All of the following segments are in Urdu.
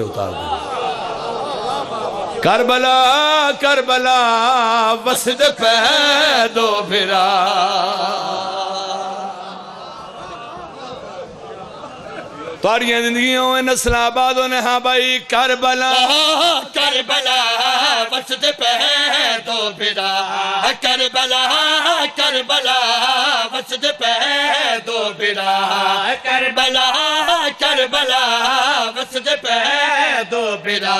اتار دیں کربلا کربلا وسد پیدو بھرا تاریاں زندگیوں میں نسل آبادوں نے ہاں بھائی کربلا کربلا وسد پیدو بھرا کربلا کربلا وسد پیدو بھرا کربلا کربلا وسد پیدو بھرا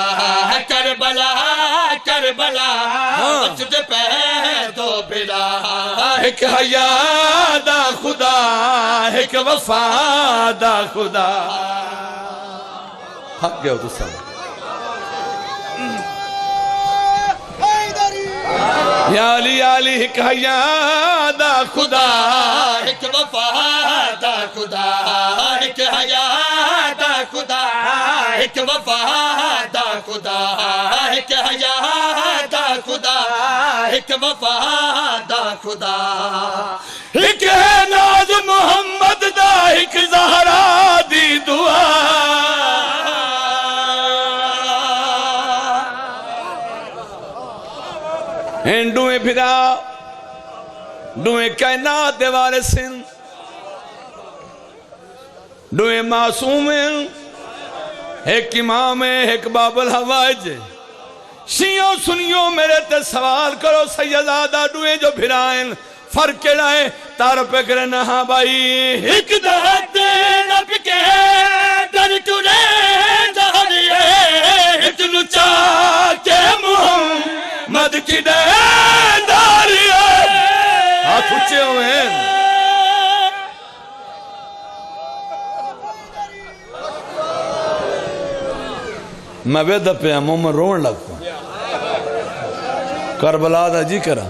کربلا کربلا وسد پیدو بھرا ایک حیا دا خدا ایک وفا دا خدا حق گیا تو سب یا علی علی ایک حیا دا خدا ایک وفا دا خدا ایک حیا دا خدا ایک وفا دا خدا ایک حیا دا خدا ایک وفا دا خدا ایک ہے ناز محمد دا ایک زہرا دی دعا ڈوئیں پھرا ڈوئیں کائنات دیوارے سن ڈوئیں معصوم ایک امام ایک باب الحوائج شیعوں سنیوں میرے تے سوال کرو سیدادہ ڈوئیں جو پھرائیں فرق کڑائیں تار پہ کرنا ہاں بھائی ایک دہت نب کے در ٹورے دہریے اتنو چاکے محمد کی دیداری ہاتھ اچھے ہوئے ہیں میں ویدہ پہ ہموں میں رون لگتا ہوں کربلا دا جی کرا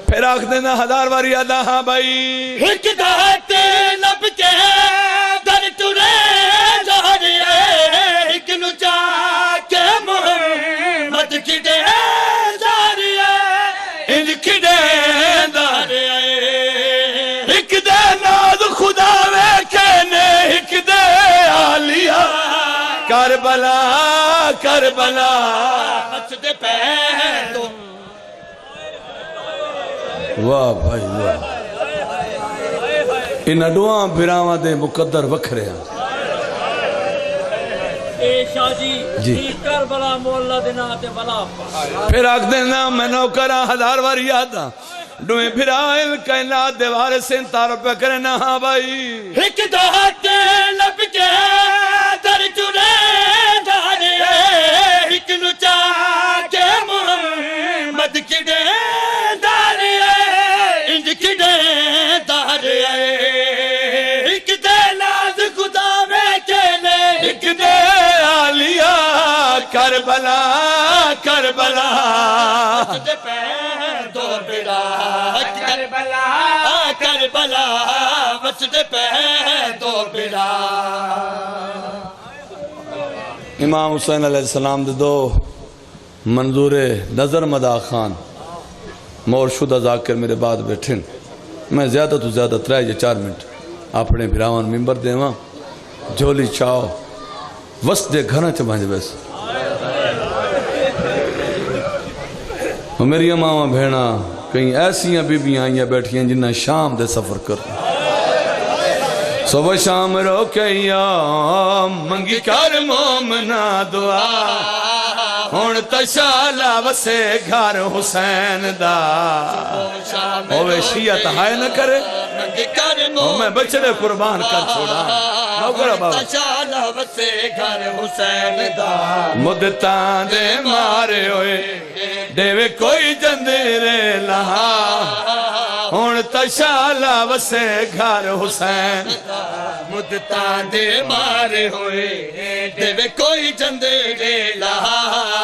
پھر آکھ دینا ہزار باری آدھا ہاں بھائی ایک دہت نب کے در ٹورے دہریے اتنو چاکے محمد کی دیداری انج کی دیداری ایک دے ناز خدا وے کہنے ایک دے آلیا کربلا کربلا مسجد پیدو واہ بھائی واہ انہاں دعاں بھراواں دے مقدر وکھرے ہیں اے شاہ جی۔ جی کربلا مولا دینا تے بلا پھر آکھ دینا میں نوکرہ ہزار باری آدھا ڈوئیں پھرائیں کائنات دیوارے سے تار پہ کرنا ہاں بھائی ایک دہت لب کے در ٹورے دہریے اتنو چاکے محمد کی دیداری انج کی دیداری ایک دے ناز خدا میں کہنے ایک دے آلیا کربلا کربلا مسجد پیدو بھرا کربلا کربلا مسجد پیدو بھرا امام حسین علیہ السلام دے دو منظور نظر مدا خان مور شدہ ذاکر میرے بعد بیٹھن میں زیادہ تو زیادہ 3 یا 4 منٹ اپنے بھراوان ممبر دے وہاں جھولی چاؤ وسط دے گھرہ چ بھانج بیس میری اماں بھیڑا کہیں ایسیاں بیبیاں آئیاں بیٹھیاں جنہ شام دے سفر کر صبح شام رو کے یا منگی کر مومنا دعا ہون تشالا وسے گھر حسین دا ہوئے شیعت ہائے نہ کرے میں بچڑے قربان کر چھوڑا نوکرہ بابا تشالا وسے گھر حسین دا مدتاں دے مارے ہوئے دیوے کوئی جندرے لہا ہون تشالا وسے گھر حسین مدتاں دے مارے ہوئے دیوے کوئی جندے لہا